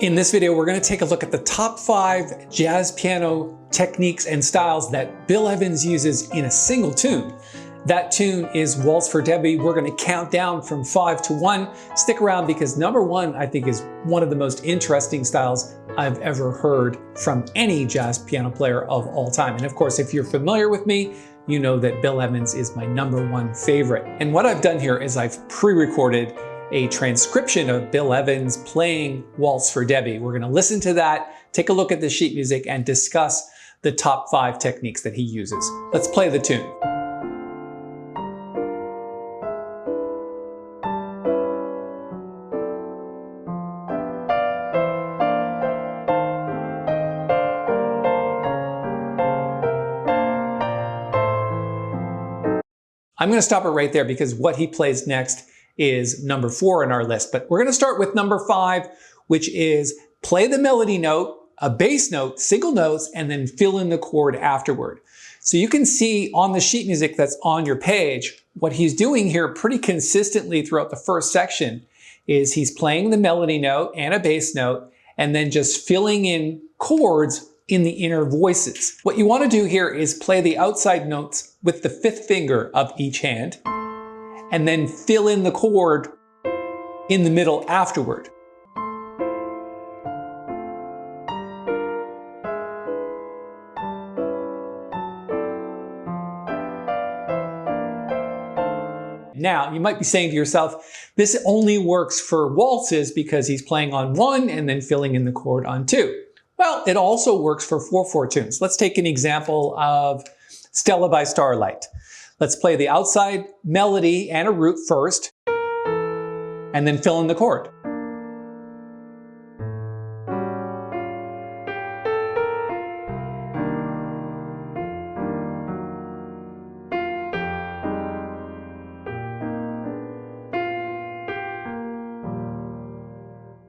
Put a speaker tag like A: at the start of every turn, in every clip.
A: In this video, we're going to take a look at the top 5 jazz piano techniques and styles that Bill Evans uses in a single tune. That tune is Waltz for Debby. We're going to count down from 5 to 1. Stick around because number 1, I think, is one of the most interesting styles I've ever heard from any jazz piano player of all time. And of course, if you're familiar with me, you know that Bill Evans is my number 1 favorite. And what I've done here is I've pre-recorded a transcription of Bill Evans playing Waltz for Debby. We're going to listen to that, take a look at the sheet music, and discuss the top 5 techniques that he uses. Let's play the tune. I'm going to stop it right there because what he plays next is number 4 in our list. But we're going to start with number 5, which is play the melody note, a bass note, single notes, and then fill in the chord afterward. So you can see on the sheet music that's on your page, what he's doing here pretty consistently throughout the first section is he's playing the melody note and a bass note, and then just filling in chords in the inner voices. What you want to do here is play the outside notes with the 5th finger of each hand, and then fill in the chord in the middle afterward. Now, you might be saying to yourself, this only works for waltzes because he's playing on 1 and then filling in the chord on 2. Well, it also works for 4/4 tunes. Let's take an example of Stella by Starlight. Let's play the outside melody and a root first, and then fill in the chord.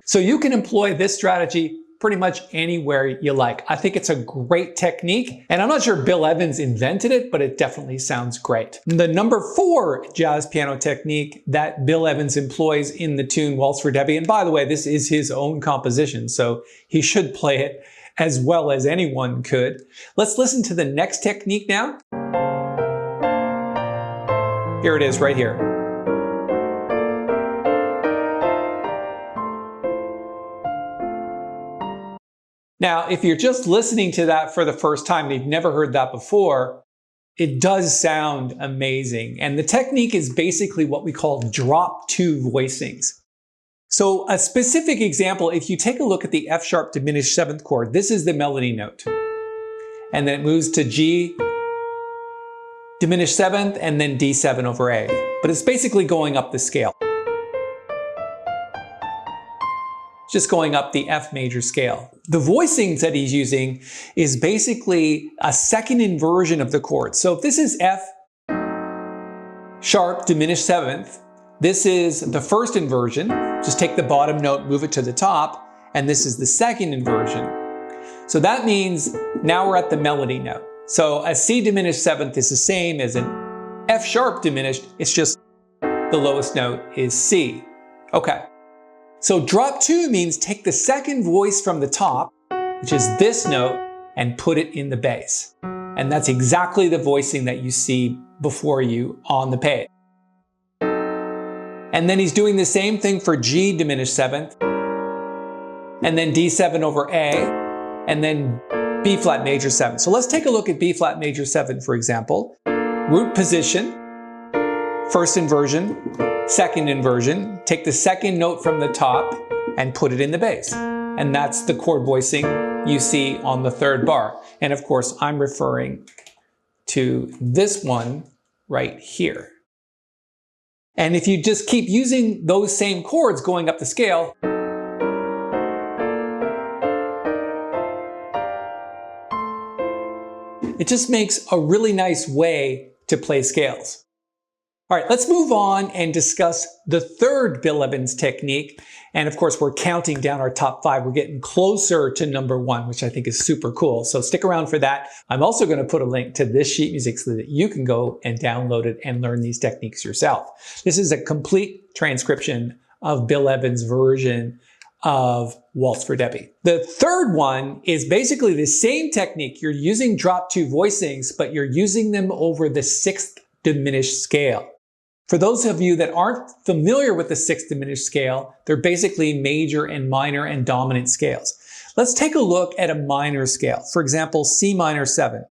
A: So you can employ this strategy pretty much anywhere you like. I think it's a great technique, and I'm not sure Bill Evans invented it, but it definitely sounds great. The number 4 jazz piano technique that Bill Evans employs in the tune Waltz for Debby, and by the way, this is his own composition, so he should play it as well as anyone could. Let's listen to the next technique now. Here it is right here. Now, if you're just listening to that for the first time and you've never heard that before, it does sound amazing. And the technique is basically what we call drop 2 voicings. So a specific example, if you take a look at the F sharp diminished 7th chord, this is the melody note. And then it moves to G diminished 7th and then D7 over A. But it's basically going up the scale. Just going up the F major scale. The voicings that he's using is basically a second inversion of the chord. So if this is F sharp diminished 7th, this is the first inversion. Just take the bottom note, move it to the top, and this is the second inversion. So that means now we're at the melody note. So a C diminished 7th is the same as an F sharp diminished, it's just the lowest note is C. Okay. So drop 2 means take the second voice from the top, which is this note, and put it in the bass. And that's exactly the voicing that you see before you on the page. And then he's doing the same thing for G diminished 7th, and then D7 over A, and then B flat major 7. So let's take a look at B flat major 7, for example. Root position, first inversion, second inversion, take the second note from the top and put it in the bass. And that's the chord voicing you see on the 3rd bar. And of course, I'm referring to this one right here. And if you just keep using those same chords going up the scale, it just makes a really nice way to play scales. All right, let's move on and discuss the 3rd Bill Evans technique. And of course, we're counting down our top 5. We're getting closer to number 1, which I think is super cool. So stick around for that. I'm also going to put a link to this sheet music so that you can go and download it and learn these techniques yourself. This is a complete transcription of Bill Evans' version of Waltz for Debby. The third one is basically the same technique. You're using drop two voicings, but you're using them over the sixth diminished scale. For those of you that aren't familiar with the sixth diminished scale, they're basically major and minor and dominant scales. Let's take a look at a minor scale. For example, C minor 7.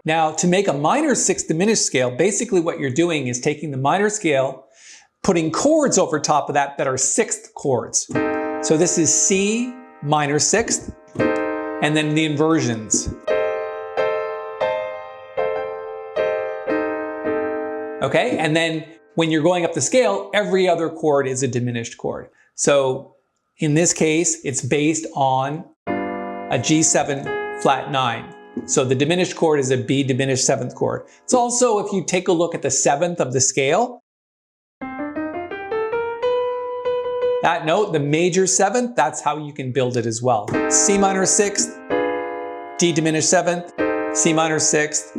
A: Now, to make a minor sixth diminished scale, basically what you're doing is taking the minor scale, putting chords over top of that are sixth chords. So this is C minor sixth, and then the inversions. Okay, and then when you're going up the scale, every other chord is a diminished chord. So in this case, it's based on a G7 flat 9. So the diminished chord is a B diminished seventh chord. It's also, if you take a look at the seventh of the scale, that note, the major seventh, that's how you can build it as well. C minor sixth, D diminished seventh, C minor sixth,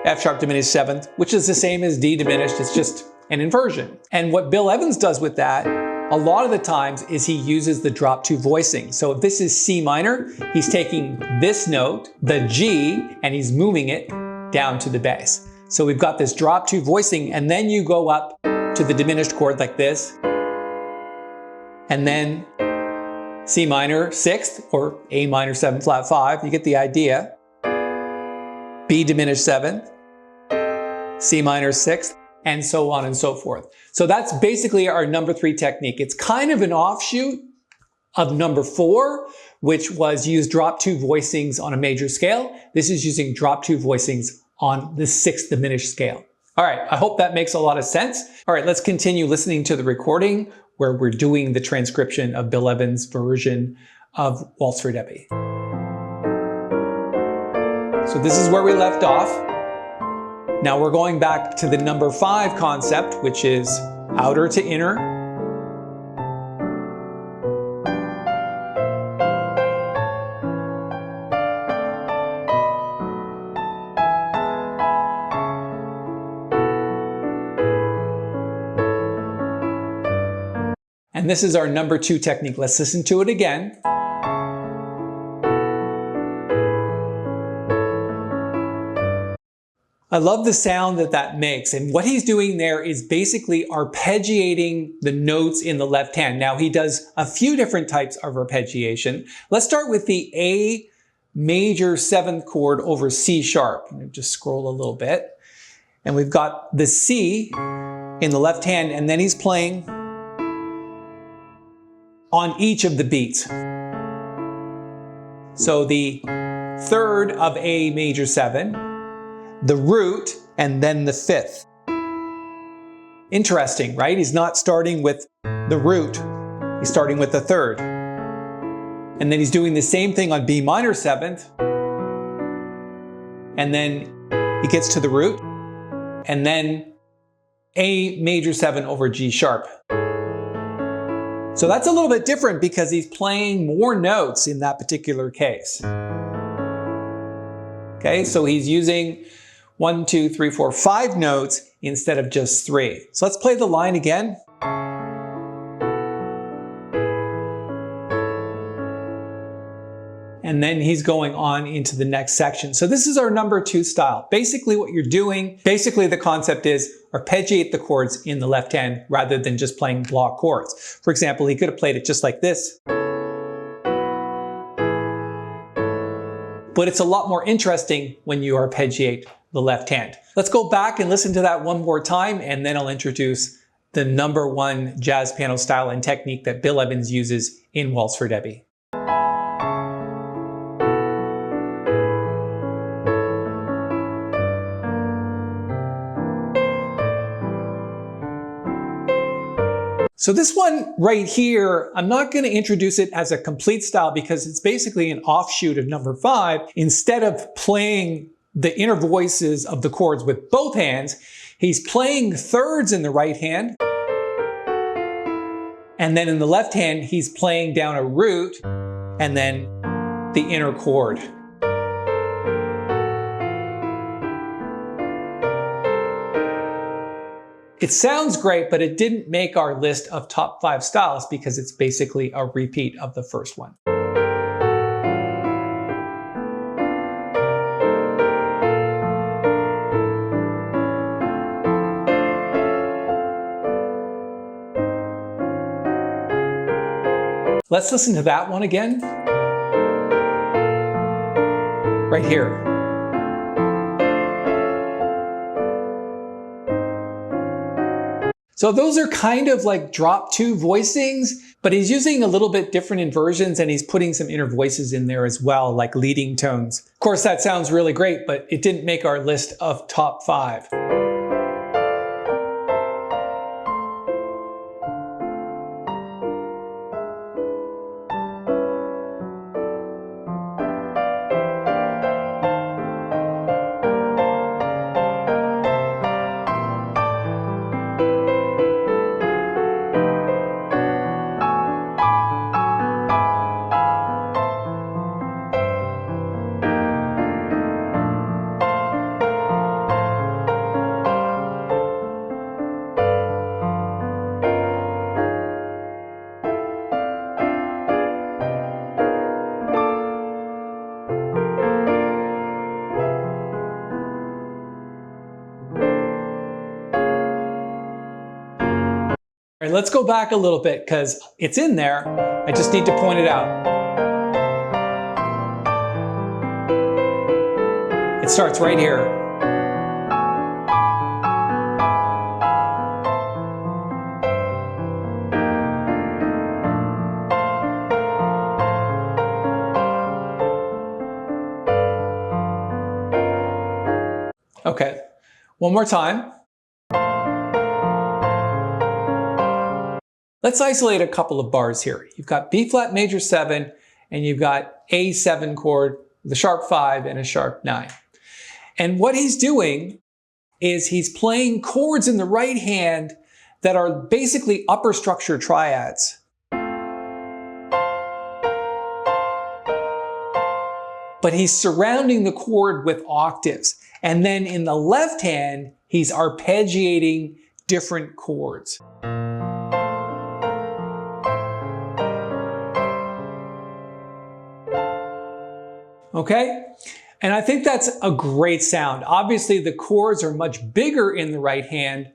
A: F sharp diminished seventh, which is the same as D diminished, it's just an inversion. And what Bill Evans does with that, a lot of the times, is he uses the drop two voicing. So if this is C minor, he's taking this note, the G, and he's moving it down to the bass. So we've got this drop two voicing, and then you go up to the diminished chord like this, and then C minor sixth, or A minor 7 flat 5, you get the idea. B diminished seventh, C minor sixth, and so on and so forth. So that's basically our number 3 technique. It's kind of an offshoot of number 4, which was use drop two voicings on a major scale. This is using drop two voicings on the sixth diminished scale. All right, I hope that makes a lot of sense. All right, let's continue listening to the recording where we're doing the transcription of Bill Evans' version of Waltz for Debby. So this is where we left off. Now we're going back to the number 5 concept, which is outer to inner. And this is our number 2 technique. Let's listen to it again. I love the sound that that makes, and what he's doing there is basically arpeggiating the notes in the left hand. Now he does a few different types of arpeggiation. Let's start with the A major 7th chord over C sharp. Let me just scroll a little bit. And we've got the C in the left hand, and then he's playing on each of the beats. So the 3rd of A major 7, the root, and then the 5th. Interesting, right? He's not starting with the root, he's starting with the 3rd. And then he's doing the same thing on B minor 7th. And then he gets to the root, and then A major 7 over G sharp. So that's a little bit different because he's playing more notes in that particular case. Okay, so he's using 1, 2, 3, 4, 5 notes instead of just 3. So let's play the line again. And then he's going on into the next section. So this is our number 2 style. Basically what you're doing, the concept is arpeggiate the chords in the left hand rather than just playing block chords. For example, he could have played it just like this. But it's a lot more interesting when you arpeggiate the left hand. Let's go back and listen to that one more time, and then I'll introduce the number 1 jazz piano style and technique that Bill Evans uses in Waltz for Debby. So this one right here, I'm not going to introduce it as a complete style because it's basically an offshoot of number 5. Instead of playing the inner voices of the chords with both hands, he's playing thirds in the right hand. And then in the left hand, he's playing down a root and then the inner chord. It sounds great, but it didn't make our list of top 5 styles because it's basically a repeat of the first one. Let's listen to that one again. Right here. So those are kind of like drop 2 voicings, but he's using a little bit different inversions and he's putting some inner voices in there as well, like leading tones. Of course, that sounds really great, but it didn't make our list of top 5. All right, let's go back a little bit because it's in there. I just need to point it out. It starts right here. Okay, one more time. Let's isolate a couple of bars here. You've got B flat major 7 and you've got A7 chord with a sharp 5 and a sharp 9. And what he's doing is he's playing chords in the right hand that are basically upper structure triads. But he's surrounding the chord with octaves. And then in the left hand, he's arpeggiating different chords. Okay? And I think that's a great sound. Obviously, the chords are much bigger in the right hand,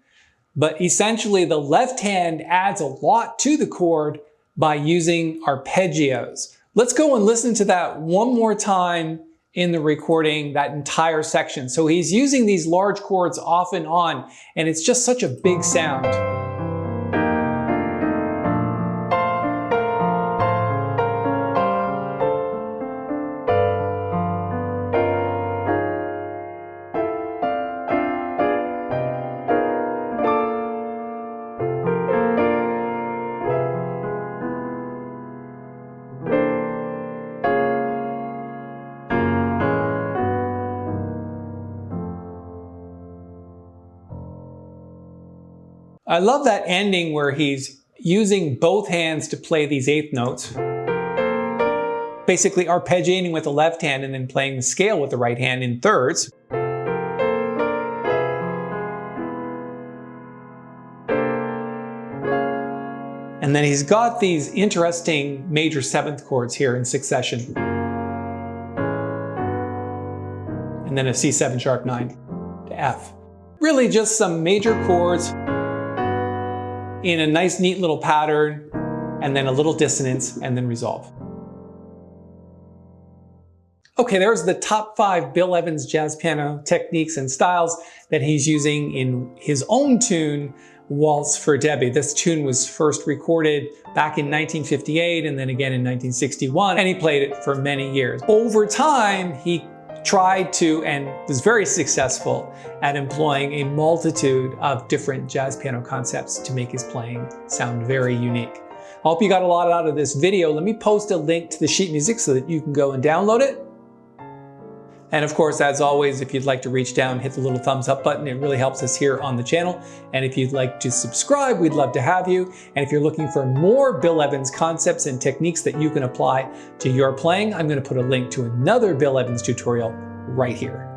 A: but essentially the left hand adds a lot to the chord by using arpeggios. Let's go and listen to that one more time in the recording, that entire section. So he's using these large chords off and on, and it's just such a big sound. I love that ending where he's using both hands to play these eighth notes. Basically arpeggiating with the left hand and then playing the scale with the right hand in thirds. And then he's got these interesting major seventh chords here in succession. And then a C7 sharp 9 to F. Really just some major chords in a nice neat little pattern, and then a little dissonance, and then resolve. Okay, there's the top 5 Bill Evans jazz piano techniques and styles that he's using in his own tune, Waltz for Debby. This tune was first recorded back in 1958 and then again in 1961, and he played it for many years. Over time, he tried to and was very successful at employing a multitude of different jazz piano concepts to make his playing sound very unique. I hope you got a lot out of this video. Let me post a link to the sheet music so that you can go and download it. And of course, as always, if you'd like to reach down, hit the little thumbs up button. It really helps us here on the channel. And if you'd like to subscribe, we'd love to have you. And if you're looking for more Bill Evans concepts and techniques that you can apply to your playing, I'm going to put a link to another Bill Evans tutorial right here.